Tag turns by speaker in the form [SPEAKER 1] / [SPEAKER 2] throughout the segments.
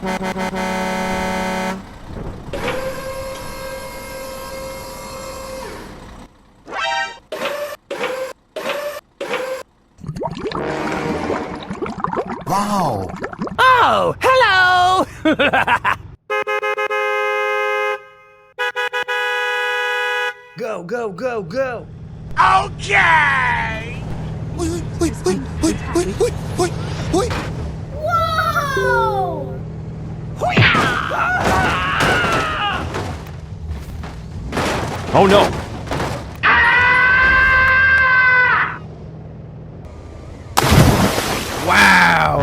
[SPEAKER 1] Wow!
[SPEAKER 2] Oh, hello!
[SPEAKER 3] Go, go, go, go!
[SPEAKER 2] Okay!
[SPEAKER 1] Wait, wait, wait, wait, wait, wait, wait, wait!
[SPEAKER 4] Whoa!
[SPEAKER 5] Oh no! Wow!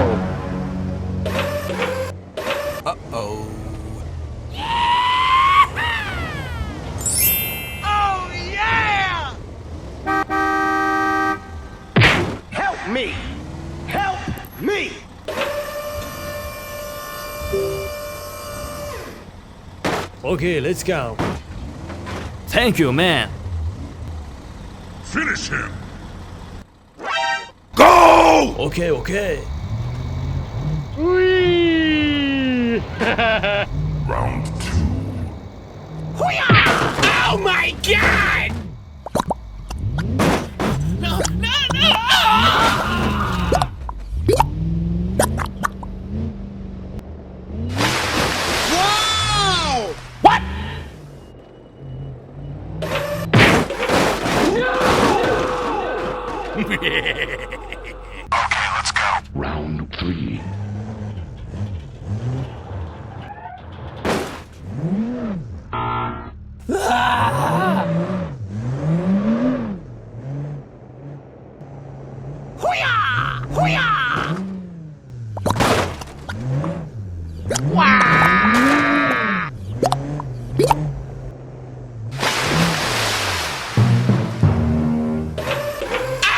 [SPEAKER 1] Uh-oh.
[SPEAKER 2] Oh yeah! Help me! Help me!
[SPEAKER 3] Okay, let's go.
[SPEAKER 5] Thank you, man.
[SPEAKER 6] Finish him!
[SPEAKER 5] Go!
[SPEAKER 3] Okay, okay.
[SPEAKER 6] Round two.
[SPEAKER 2] Oh my god! No, no, no! Whoa! What?
[SPEAKER 6] Okay, let's go. Round three.
[SPEAKER 2] Hoo-yah! Hoo-yah!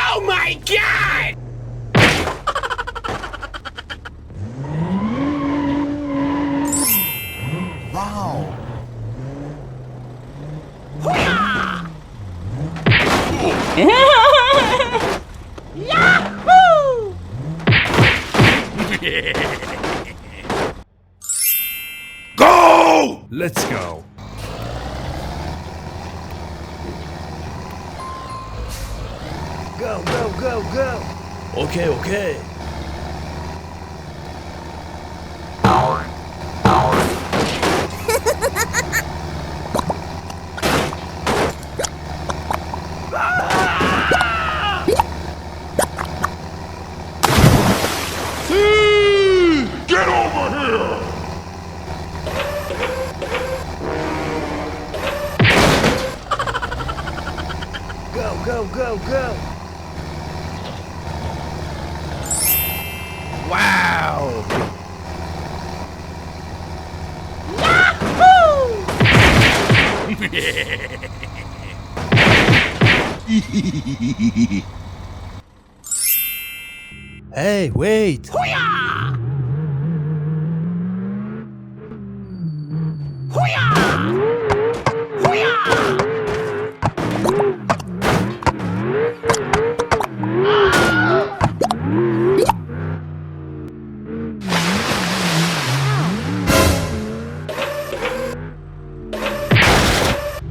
[SPEAKER 2] Oh my god!
[SPEAKER 1] Wow!
[SPEAKER 2] Yahoo!
[SPEAKER 5] Go!
[SPEAKER 3] Let's go. Go, go, go, go. Okay, okay.
[SPEAKER 6] Get over here!
[SPEAKER 3] Go, go, go, go.
[SPEAKER 5] Wow!
[SPEAKER 3] Hey, wait.
[SPEAKER 2] Hoo-yah! Hoo-yah! Hoo-yah!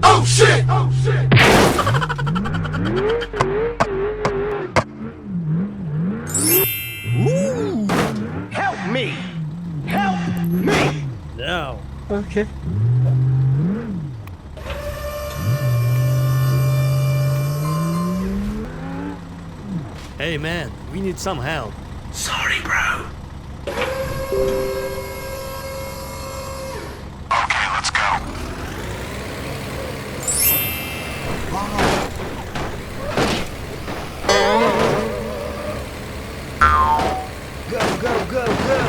[SPEAKER 6] Oh shit! Oh shit!
[SPEAKER 2] Help me! Help me!
[SPEAKER 3] Now.
[SPEAKER 5] Okay.
[SPEAKER 3] Hey, man, we need some help.
[SPEAKER 2] Sorry, bro.
[SPEAKER 6] Okay, let's go.
[SPEAKER 3] Go, go, go, go.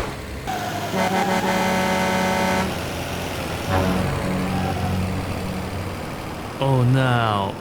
[SPEAKER 5] Oh no.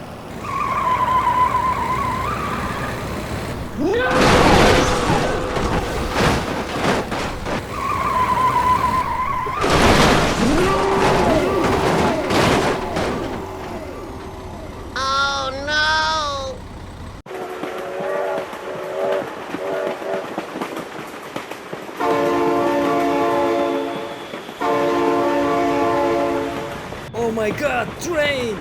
[SPEAKER 3] my god, train!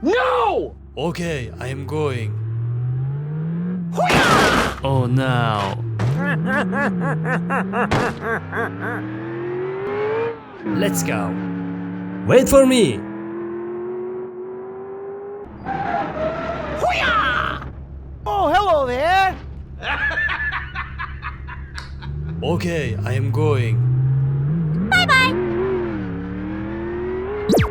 [SPEAKER 2] No!
[SPEAKER 3] Okay, I am going.
[SPEAKER 5] Oh no.
[SPEAKER 3] Let's go. Wait for me.
[SPEAKER 2] Oh, hello there!
[SPEAKER 3] Okay, I am going.